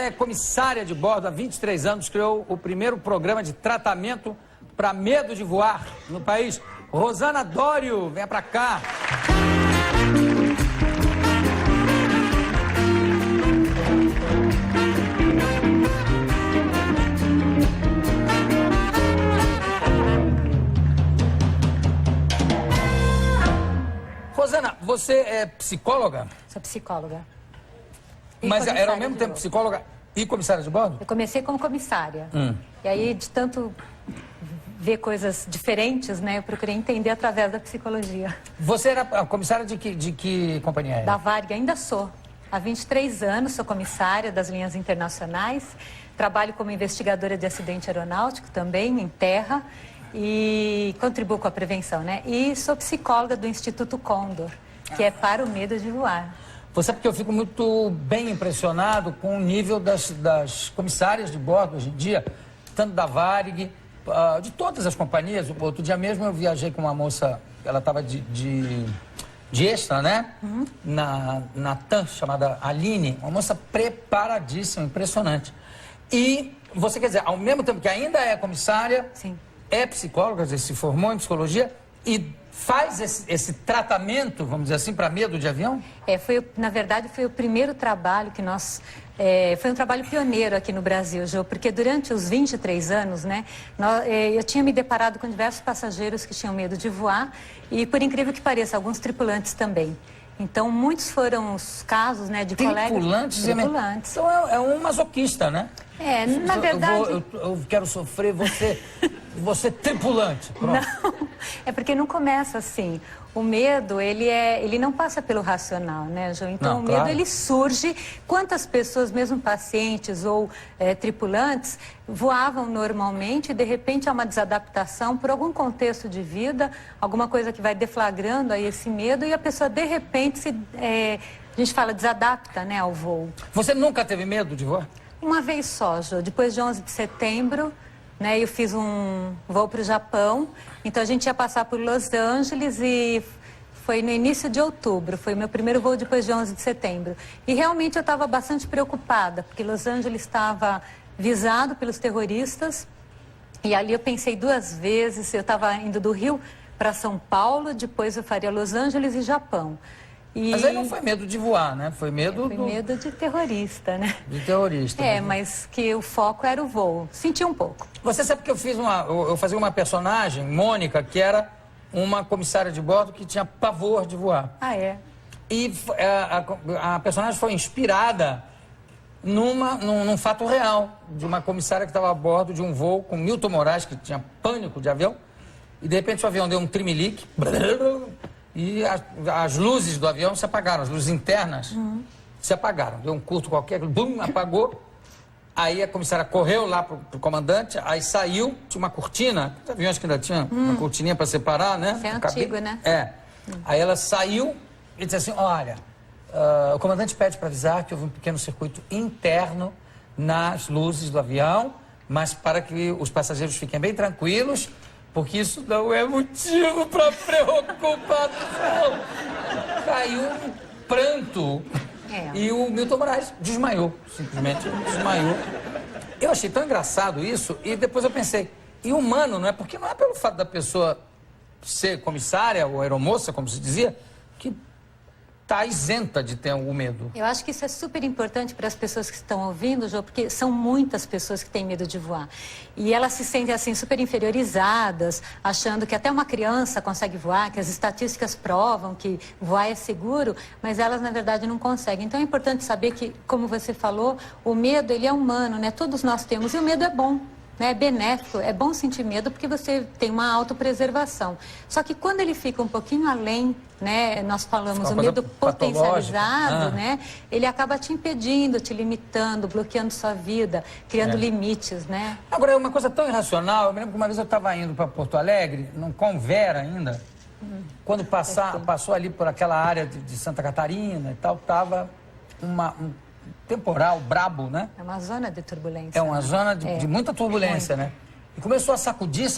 é comissária de bordo há 23 anos, criou o primeiro programa de tratamento para medo de voar no país. Rosana Dório, venha para cá. Rosana, você é psicóloga? Sou psicóloga. Mas era ao mesmo tempo psicóloga e comissária de bordo? Eu comecei como comissária. E aí, de tanto ver coisas diferentes, né, eu procurei entender através da psicologia. Você era a comissária de que companhia era? Da Varig, ainda sou. Há 23 anos sou comissária das linhas internacionais. Trabalho como investigadora de acidente aeronáutico também, em terra. E contribuo com a prevenção, né? E sou psicóloga do Instituto Condor, que é para o medo de voar. Você sabe que eu fico muito bem impressionado com o nível das comissárias de bordo hoje em dia, tanto da Varig, de todas as companhias. Outro dia mesmo eu viajei com uma moça, ela estava de extra, né? Na TAM, chamada Aline, uma moça preparadíssima, impressionante. E você, quer dizer, ao mesmo tempo que ainda é comissária, Sim. É psicóloga, quer dizer, se formou em psicologia e faz esse tratamento, vamos dizer assim, para medo de avião? Na verdade, foi o primeiro trabalho que nós... foi um trabalho pioneiro aqui no Brasil, Jô, porque durante os 23 anos, né, eu tinha me deparado com diversos passageiros que tinham medo de voar e, por incrível que pareça, alguns tripulantes também. Então, muitos foram os casos, né, de colegas... Tripulantes? Então, é um masoquista, né? Na verdade... Eu quero sofrer, você tripulante. Pronto. Não, é porque não começa assim. O medo, ele não passa pelo racional, né, João? Então, Não, o medo, claro. ele surge... Quantas pessoas, mesmo pacientes ou tripulantes, voavam normalmente e, de repente, há uma desadaptação por algum contexto de vida, alguma coisa que vai deflagrando aí esse medo e a pessoa, de repente, a gente fala, desadapta, né, ao voo. Você nunca teve medo de voar? Uma vez só, Jô. Depois de 11 de setembro, né, eu fiz um voo para o Japão. Então, a gente ia passar por Los Angeles e foi no início de outubro. Foi o meu primeiro voo depois de 11 de setembro. E realmente eu estava bastante preocupada, porque Los Angeles estava visado pelos terroristas. E ali eu pensei duas vezes. Eu estava indo do Rio para São Paulo, depois eu faria Los Angeles e Japão. Mas aí não foi medo de voar, né? Foi medo medo de terrorista, né? De terrorista. Mas que o foco era o voo. Senti um pouco. Você sabe que eu fazia uma personagem, Mônica, que era uma comissária de bordo que tinha pavor de voar. Ah, é? E a personagem foi inspirada num fato real, de uma comissária que estava a bordo de um voo com Milton Moraes, que tinha pânico de avião, e de repente o avião deu um trimelique, e as luzes do avião se apagaram, as luzes internas se apagaram. Deu um curto qualquer, bum, apagou. Aí a comissária correu lá pro comandante, aí saiu, tinha uma cortina, os aviões que ainda tinham uma cortininha para separar, né? Isso é antigo, né? Aí ela saiu e disse assim, olha, o comandante pede para avisar que houve um pequeno circuito interno nas luzes do avião, mas para que os passageiros fiquem bem tranquilos, porque isso não é motivo para preocupação. Caiu um pranto. E o Milton Moraes desmaiou, simplesmente desmaiou. Eu achei tão engraçado isso, e depois eu pensei, e humano, não é? Porque não é pelo fato da pessoa ser comissária ou aeromoça, como se dizia, que está isenta de ter algum medo. Eu acho que isso é super importante para as pessoas que estão ouvindo, Jô, porque são muitas pessoas que têm medo de voar. E elas se sentem assim super inferiorizadas, achando que até uma criança consegue voar, que as estatísticas provam que voar é seguro, mas elas na verdade não conseguem. Então é importante saber que, como você falou, o medo ele é humano, né? Todos nós temos, e o medo é bom. É benéfico, é bom sentir medo porque você tem uma autopreservação. Só que quando ele fica um pouquinho além, né, nós falamos o medo potencializado, né, ele acaba te impedindo, te limitando, bloqueando sua vida, criando limites, né? Agora, é uma coisa tão irracional, eu me lembro que uma vez eu estava indo para Porto Alegre, num Convera ainda, quando passou ali por aquela área de Santa Catarina e tal, estava um temporal brabo, né? É uma zona de turbulência. É uma zona de muita turbulência, né? E começou a sacudir,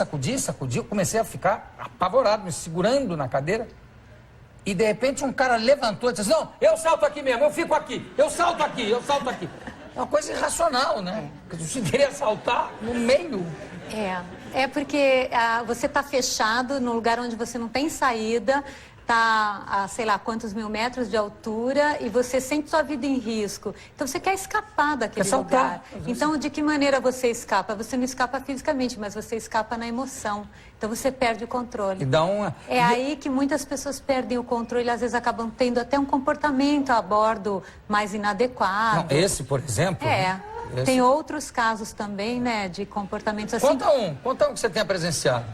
eu comecei a ficar apavorado, me segurando na cadeira. E de repente um cara levantou e disse assim, não, eu salto aqui mesmo, eu fico aqui, eu salto aqui. uma coisa irracional, né? Você queria saltar no meio. É porque você está fechado num lugar onde você não tem saída, está a sei lá quantos mil metros de altura e você sente sua vida em risco. Então você quer escapar daquele lugar. Então de que maneira você escapa? Você não escapa fisicamente, mas você escapa na emoção. Então você perde o controle. É aí que muitas pessoas perdem o controle e às vezes acabam tendo até um comportamento a bordo mais inadequado. Não, esse, por exemplo... Tem outros casos também, né, de comportamentos assim. Conta um que você tenha presenciado.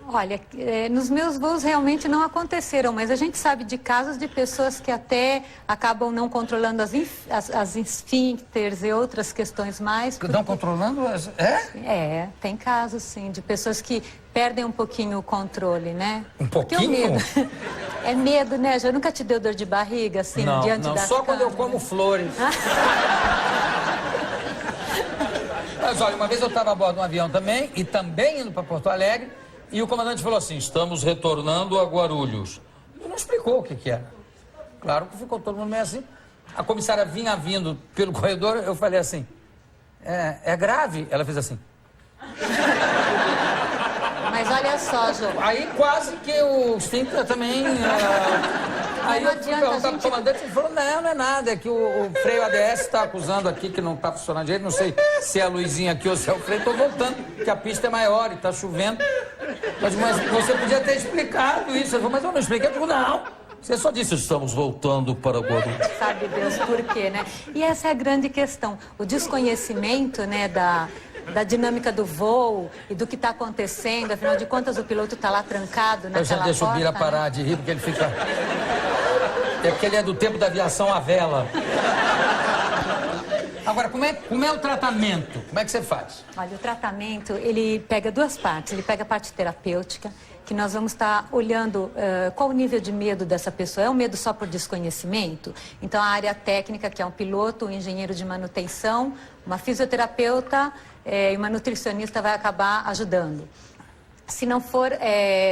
Olha, nos meus voos realmente não aconteceram, mas a gente sabe de casos de pessoas que até acabam não controlando as esfíncteres e outras questões mais. Não controlando as... Tem casos, sim, de pessoas que perdem um pouquinho o controle, né? Um pouquinho? Porque o medo... É medo, né? Já nunca te deu dor de barriga, assim, diante das câmeras? Só quando eu como flores. Mas olha, uma vez eu estava a bordo de um avião também, e também indo para Porto Alegre, e o comandante falou assim, estamos retornando a Guarulhos. Ele não explicou o que era. Claro que ficou todo mundo meio assim. A comissária vinha vindo pelo corredor, eu falei assim, é grave? Ela fez assim. Mas olha só, Jô. Aí quase que o esfíncter também... Aí eu fui perguntar pro comandante, ele falou, não é nada, é que o freio ADS está acusando aqui que não está funcionando direito, não sei se é a luzinha aqui ou se é o freio, estou voltando, que a pista é maior e está chovendo. Mas você podia ter explicado isso. Ele falou, mas eu não expliquei. Eu digo, não, você só disse, estamos voltando para Guarulhos. Sabe Deus por quê, né? E essa é a grande questão, o desconhecimento, né, da dinâmica do voo e do que está acontecendo, afinal de contas o piloto está lá trancado naquela porta. Eu já deixo o Bira parar de rir, porque ele fica... É porque ele é do tempo da aviação à vela. Agora, como é o tratamento? Como é que você faz? Olha, o tratamento, ele pega duas partes. Ele pega a parte terapêutica, que nós vamos estar olhando qual o nível de medo dessa pessoa. É um medo só por desconhecimento? Então, a área técnica, que é um piloto, um engenheiro de manutenção, uma fisioterapeuta e uma nutricionista vai acabar ajudando. Se não for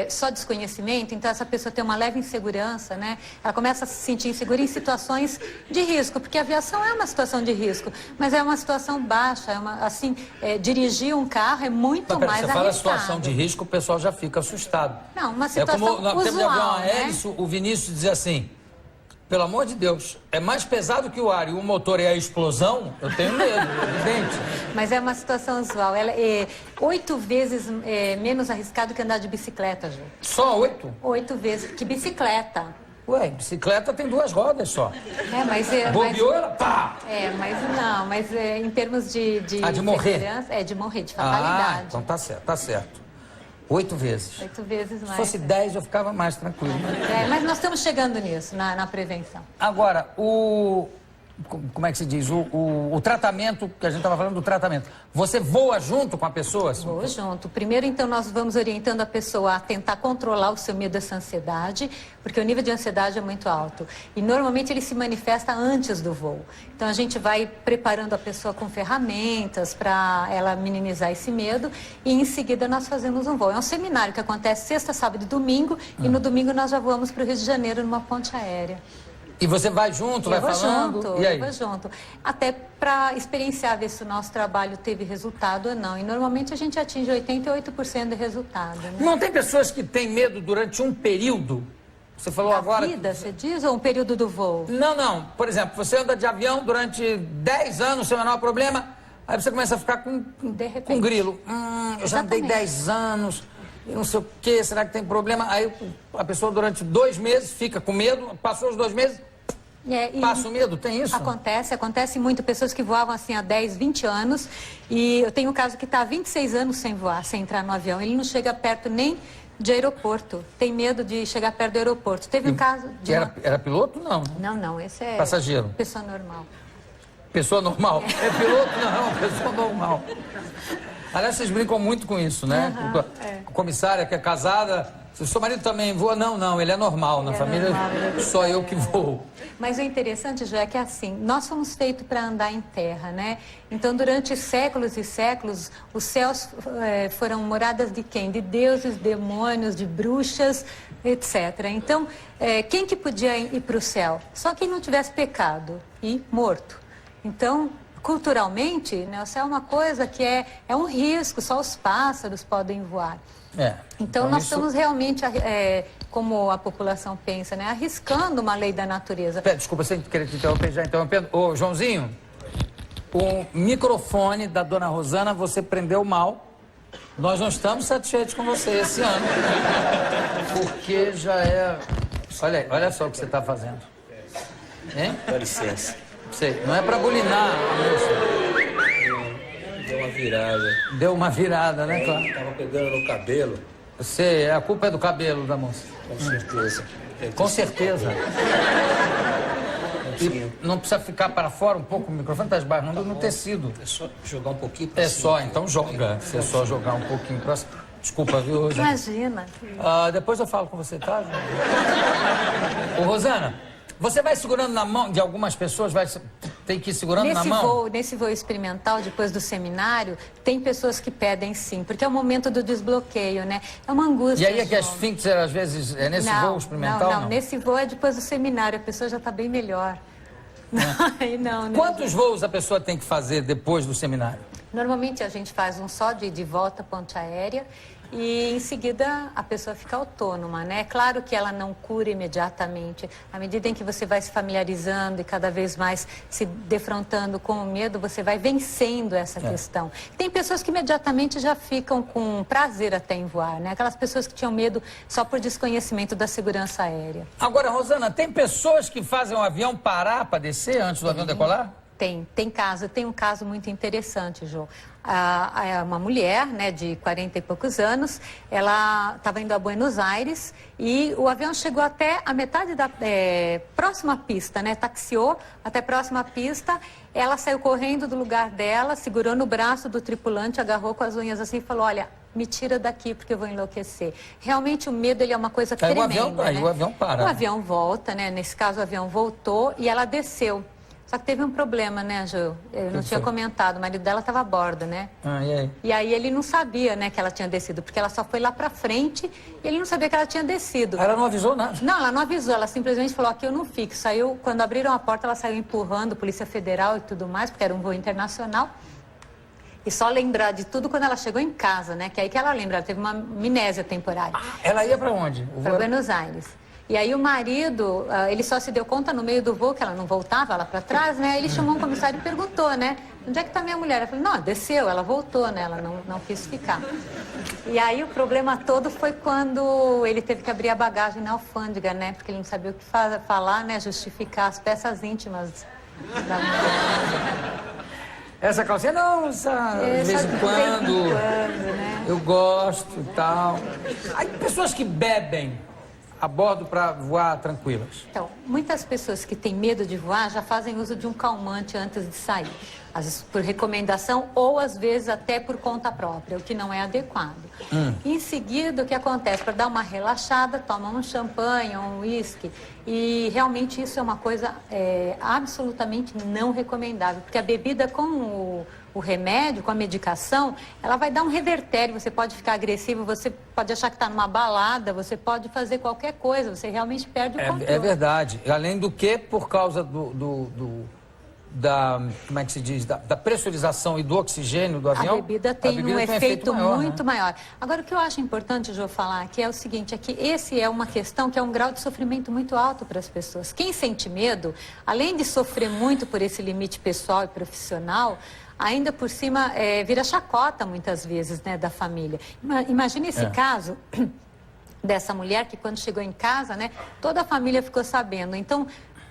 só desconhecimento, então essa pessoa tem uma leve insegurança, né? Ela começa a se sentir insegura em situações de risco, porque a aviação é uma situação de risco, mas é uma situação baixa, dirigir um carro é muito mais arriscado. Você fala situação de risco, o pessoal já fica assustado. Não, uma situação usual, no tempo de avião aéreo, né? O Vinícius dizia assim, pelo amor de Deus, é mais pesado que o ar e o motor é a explosão, eu tenho medo, evidente. Mas é uma situação usual. Ela é 8 vezes menos arriscado que andar de bicicleta, Ju. Só 8? 8 vezes. Que bicicleta? Ué, bicicleta tem 2 rodas só. Bobeou, ela pá! Mas em termos de morrer? De morrer, de fatalidade. Então tá certo. 8 vezes. 8 vezes mais. Se fosse 10, eu ficava mais tranquilo. Mas nós estamos chegando nisso, na prevenção. Agora, como é que se diz? O tratamento, que a gente estava falando do tratamento. Você voa junto com a pessoa? Vou junto. Primeiro, então, nós vamos orientando a pessoa a tentar controlar o seu medo, essa ansiedade, porque o nível de ansiedade é muito alto. E, normalmente, ele se manifesta antes do voo. Então, a gente vai preparando a pessoa com ferramentas para ela minimizar esse medo e, em seguida, nós fazemos um voo. É um seminário que acontece sexta, sábado e domingo, e no domingo nós já voamos para o Rio de Janeiro numa ponte aérea. E você vai junto, vai falando? E aí? Eu vou junto. Até para experienciar, ver se o nosso trabalho teve resultado ou não. E normalmente a gente atinge 88% de resultado. Né? Não tem pessoas que têm medo durante um período? Você falou agora... vida, você diz, ou um período do voo? Não. Por exemplo, você anda de avião durante 10 anos, sem o menor problema, aí você começa a ficar com grilo. Eu já andei 10 anos... não sei o que, será que tem problema? Aí a pessoa durante 2 meses fica com medo, passou os 2 meses, passa o medo, tem isso? Acontece muito, pessoas que voavam assim há 10, 20 anos, e eu tenho um caso que está há 26 anos sem voar, sem entrar no avião, ele não chega perto nem de aeroporto, tem medo de chegar perto do aeroporto. Teve um caso de... Era piloto? Não. Não, esse é... Passageiro? Pessoa normal. Pessoa normal? É piloto? Não, pessoa normal. Aliás, vocês brincam muito com isso, né? A comissária que é casada, se o seu marido também voa? Não, ele é normal, na família só eu que voo. Mas o interessante, Jô, é que assim, nós fomos feitos para andar em terra, né? Então, durante séculos e séculos, os céus foram moradas de quem? De deuses, demônios, de bruxas, etc. Então, quem que podia ir para o céu? Só quem não tivesse pecado e morto. Então, culturalmente, né, o céu é uma coisa que é um risco, só os pássaros podem voar. Então nós estamos realmente, como a população pensa, né, arriscando uma lei da natureza. Desculpa, sem querer te interromper, já interrompendo. Ô, Joãozinho, o microfone da dona Rosana você prendeu mal. Nós não estamos satisfeitos com você esse ano. Porque já é... Olha só o que você está fazendo. Hein? Dá licença. Sei, não é para bulinar a moça. Deu uma virada. Deu uma virada, né, claro? Tava pegando no cabelo. Sei, a culpa é do cabelo da moça. Com certeza. Com certeza. E não precisa ficar para fora um pouco, o microfone está esbarrando no tecido. É só jogar um pouquinho pra cima. Só, então joga. Se é só jogar um pouquinho para cima. Desculpa, viu, Rosana? Imagina. Depois eu falo com você, tá? Ô, Rosana, você vai segurando na mão de algumas pessoas, tem que ir segurando na mão? Nesse voo experimental, depois do seminário, tem pessoas que pedem sim, porque é o momento do desbloqueio, né? É uma angústia. E aí é que a esfíncter, às vezes, é nesse voo experimental? Não, nesse voo é depois do seminário, a pessoa já está bem melhor. Não, né? Quantos voos a pessoa tem que fazer depois do seminário? Normalmente a gente faz um só de volta, ponte aérea, e em seguida a pessoa fica autônoma, né? É claro que ela não cura imediatamente. À medida em que você vai se familiarizando e cada vez mais se defrontando com o medo, você vai vencendo essa questão. Tem pessoas que imediatamente já ficam com prazer até em voar, né? Aquelas pessoas que tinham medo só por desconhecimento da segurança aérea. Agora, Rosana, tem pessoas que fazem o avião parar para descer antes do avião decolar? Tem caso. Tem um caso muito interessante, Jô. Uma mulher, né, de 40 e poucos anos, ela estava indo a Buenos Aires e o avião chegou até a metade da próxima pista, né, taxiou até a próxima pista, ela saiu correndo do lugar dela, segurou no braço do tripulante, agarrou com as unhas assim e falou, olha, me tira daqui porque eu vou enlouquecer. Realmente o medo, ele é uma coisa tremenda, Aí o avião para. O avião volta, né, nesse caso o avião voltou e ela desceu. Só que teve um problema, né, Ju? Eu não tinha comentado, o marido dela estava a bordo, né? E aí? E aí ele não sabia, né, que ela tinha descido, porque ela só foi lá pra frente e ele não sabia que ela tinha descido. Ela não avisou nada? Não, ela não avisou, ela simplesmente falou, aqui eu não fico. Saiu, quando abriram a porta, ela saiu empurrando, Polícia Federal e tudo mais, porque era um voo internacional. E só lembrar de tudo quando ela chegou em casa, né? Que é aí que ela lembra, ela teve uma amnésia temporária. Ela ia pra onde? Para Buenos Aires. E aí o marido, ele só se deu conta no meio do voo que ela não voltava lá para trás, né? Ele chamou um comissário e perguntou, né? Onde é que está minha mulher? Ela falou, não, desceu, ela voltou, né? Ela não quis ficar. E aí o problema todo foi quando ele teve que abrir a bagagem na alfândega, né? Porque ele não sabia o que falar, né? Justificar as peças íntimas da mulher. Essa calcinha, não, de vez em quando, né? Eu gosto e tal. Aí pessoas que bebem a bordo para voar tranquilas. Então, muitas pessoas que têm medo de voar já fazem uso de um calmante antes de sair. Às vezes por recomendação ou às vezes até por conta própria, o que não é adequado. Em seguida, o que acontece? Para dar uma relaxada, toma um champanhe, um uísque. E realmente isso é uma coisa absolutamente não recomendável, porque a bebida com o remédio, com a medicação, ela vai dar um revertério, você pode ficar agressivo, você pode achar que está numa balada, você pode fazer qualquer coisa, você realmente perde o controle. É verdade. Além do que, por causa da como é que se diz, da pressurização e do oxigênio do avião, a bebida tem um efeito maior, muito maior. Agora, o que eu acho importante, Jô, falar aqui é o seguinte, é que esse é uma questão que é um grau de sofrimento muito alto para as pessoas. Quem sente medo, além de sofrer muito por esse limite pessoal e profissional, ainda por cima vira chacota muitas vezes, né, da família. Imagine esse caso dessa mulher que quando chegou em casa, né, toda a família ficou sabendo. Então,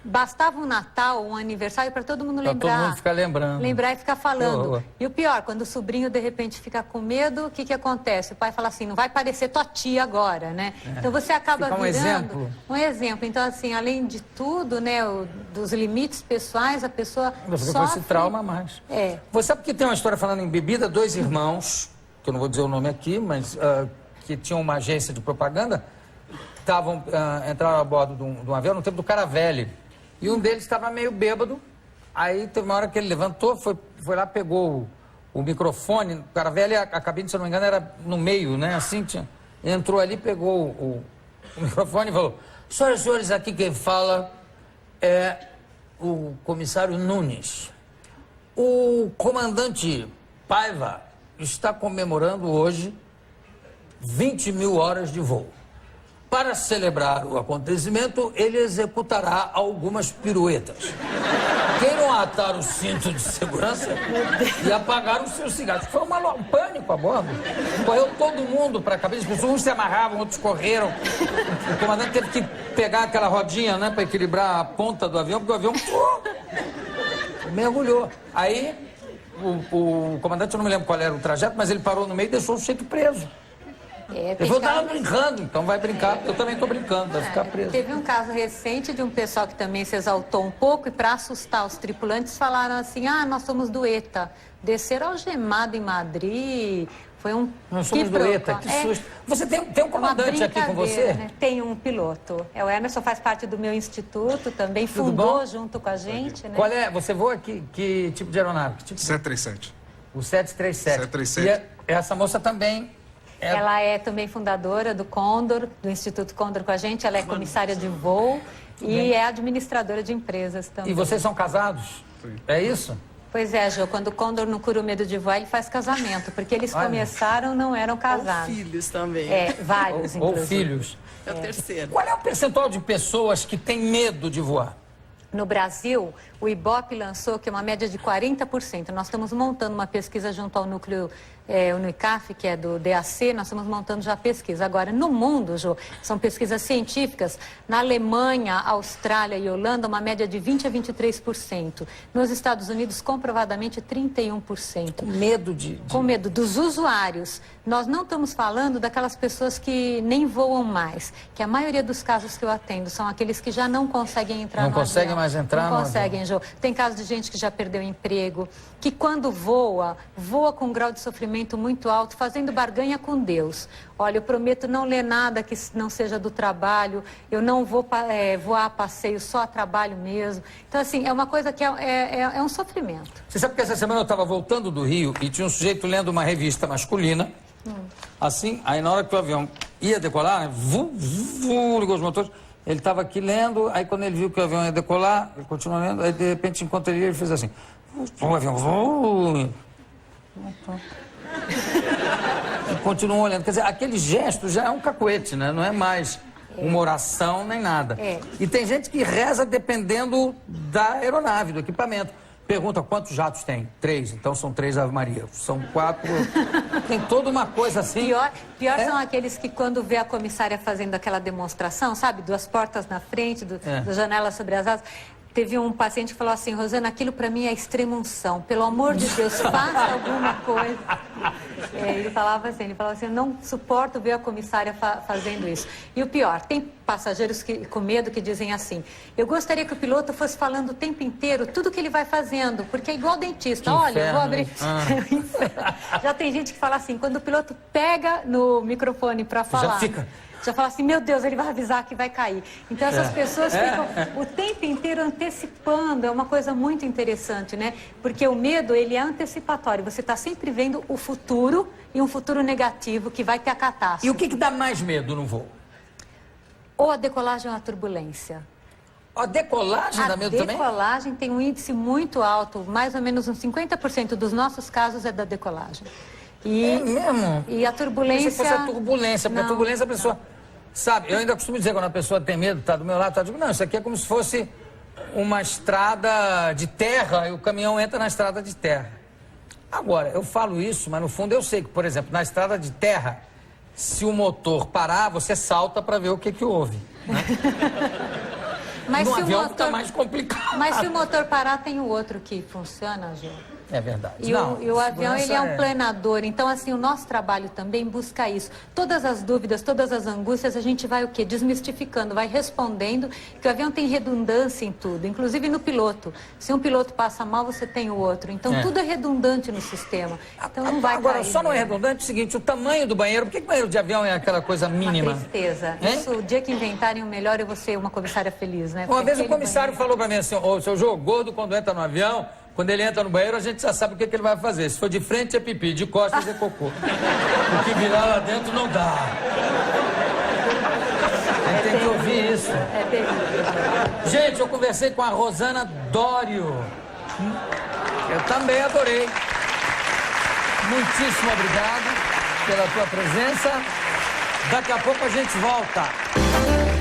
bastava um Natal, um aniversário para todo mundo lembrar. Todo mundo ficar lembrando. Lembrar e ficar falando. E o pior, quando o sobrinho de repente fica com medo, o que acontece? O pai fala assim, não vai parecer tua tia agora, né? Então você acaba fica virando um exemplo. Então assim, além de tudo, né, dos limites pessoais, a pessoa sofre esse trauma mais. Você sabe que tem uma história falando em bebida, dois irmãos, que eu não vou dizer o nome aqui, mas que tinham uma agência de propaganda, entraram a bordo de um avião no tempo do Caravelli. E um deles estava meio bêbado, aí teve uma hora que ele levantou, foi lá, pegou o microfone, o Caravelli, a cabine, se eu não me engano, era no meio, né, assim, entrou ali, pegou o microfone e falou, senhoras e senhores, aqui quem fala é o comissário Nunes. O comandante Paiva está comemorando hoje 20 mil horas de voo. Para celebrar o acontecimento, ele executará algumas piruetas. Queiram atar o cinto de segurança e apagar os seus cigarros. Foi um pânico a bordo. Correu todo mundo para a cabeça. Uns se amarravam, outros correram. O comandante teve que pegar aquela rodinha, né, para equilibrar a ponta do avião, porque o avião mergulhou. Aí, o comandante, eu não me lembro qual era o trajeto, mas ele parou no meio e deixou o sujeito preso. Ele falou, estava brincando, então vai brincar, eu também estou brincando, vai ficar preso. Teve um caso recente de um pessoal que também se exaltou um pouco e para assustar os tripulantes falaram assim, nós somos do ETA, desceram algemado em Madrid, foi um... Nós somos do ETA, que susto. Você tem um comandante aqui com você? Né? Tem um piloto, o Emerson faz parte do meu instituto, também fundou junto com a gente. Né? Qual é, você voa que tipo de aeronave? Que tipo? 737. O 737. 737. E essa moça também... Ela é também fundadora do Condor, do Instituto Condor com a gente. Ela é comissária de voo e é administradora de empresas também. E vocês são casados? Sim. É isso? Pois é, Jô. Quando o Condor não cura o medo de voar, ele faz casamento. Porque eles começaram, não eram casados. Ou filhos também. Vários, Ou inclusive. filhos. É o terceiro. Qual é o percentual de pessoas que têm medo de voar? No Brasil, o IBOP lançou que é uma média de 40%. Nós estamos montando uma pesquisa junto ao núcleo, o NUICAF, que é do DAC, nós estamos montando já a pesquisa. Agora, no mundo, Jô, são pesquisas científicas, na Alemanha, Austrália e Holanda, uma média de 20% a 23%. Nos Estados Unidos, comprovadamente, 31%. Com medo Com medo dos usuários. Nós não estamos falando daquelas pessoas que nem voam mais, que a maioria dos casos que eu atendo são aqueles que já não conseguem entrar no avião. Não conseguem mais entrar no avião. Não conseguem, Jô. Tem casos de gente que já perdeu emprego, que quando voa com um grau de sofrimento muito alto, fazendo barganha com Deus. Olha, eu prometo não ler nada que não seja do trabalho, eu não vou voar a passeio, só a trabalho mesmo. Então, assim, é uma coisa que é um sofrimento. Você sabe que essa semana eu estava voltando do Rio e tinha um sujeito lendo uma revista masculina, assim, aí na hora que o avião ia decolar, ligou os motores, ele estava aqui lendo, aí quando ele viu que o avião ia decolar, ele continuou lendo, aí de repente encontrou ele fez assim, o avião, e continuou olhando. Quer dizer, aquele gesto já é um cacuete, né? Não é mais uma oração nem nada. E tem gente que reza dependendo da aeronave, do equipamento. Pergunta quantos jatos tem? 3, então são 3 Ave Maria. São 4. Tem toda uma coisa assim. Pior são aqueles que quando vê a comissária fazendo aquela demonstração, sabe? 2 portas na frente, da janela sobre as asas. Teve um paciente que falou assim, Rosana, aquilo para mim é extrema unção. Pelo amor de Deus, faça alguma coisa. Ele falava assim, eu não suporto ver a comissária fazendo isso. E o pior, tem passageiros com medo que dizem assim, eu gostaria que o piloto fosse falando o tempo inteiro tudo que ele vai fazendo, porque é igual dentista. Que olha, inferno, eu vou abrir... Já tem gente que fala assim, quando o piloto pega no microfone para falar... Já fala assim, meu Deus, ele vai avisar que vai cair. Então essas pessoas ficam o tempo inteiro antecipando, é uma coisa muito interessante, né? Porque o medo, ele é antecipatório, você está sempre vendo o futuro e um futuro negativo que vai ter a catástrofe. E o que dá mais medo no voo? Ou a decolagem ou a turbulência. A decolagem dá medo também? A decolagem tem um índice muito alto, mais ou menos uns 50% dos nossos casos é da decolagem. É mesmo? E a turbulência... Pensei que fosse a turbulência, porque a turbulência a pessoa... Sabe, eu ainda costumo dizer, quando a pessoa tem medo, está do meu lado, eu digo, não, isso aqui é como se fosse uma estrada de terra e o caminhão entra na estrada de terra. Agora, eu falo isso, mas no fundo eu sei que, por exemplo, na estrada de terra, se o motor parar, você salta para ver o que houve. Né? Mas no se avião o motor... fica mais complicado. Mas se o motor parar, tem o outro que funciona, Gil. É verdade. E o avião, ele é um planador. Então, assim, o nosso trabalho também busca isso. Todas as dúvidas, todas as angústias, a gente vai o quê? Desmistificando, vai respondendo que o avião tem redundância em tudo, inclusive no piloto. Se um piloto passa mal, você tem o outro. Então, tudo é redundante no sistema. Então, não vai Agora, cair, só não é redundante o seguinte, o tamanho do banheiro, por que o banheiro de avião é aquela coisa mínima? Uma tristeza. Isso, o dia que inventarem o melhor, eu vou ser uma comissária feliz, né? Uma vez o comissário falou para mim assim, ô, seu Jô, gordo quando entra no avião, quando ele entra no banheiro, a gente já sabe o que ele vai fazer. Se for de frente é pipi, de costas é cocô. O que virar lá dentro não dá. A gente tem que ouvir isso. É terrível. Gente, eu conversei com a Rosana Dório. Eu também adorei. Muitíssimo obrigado pela tua presença. Daqui a pouco a gente volta.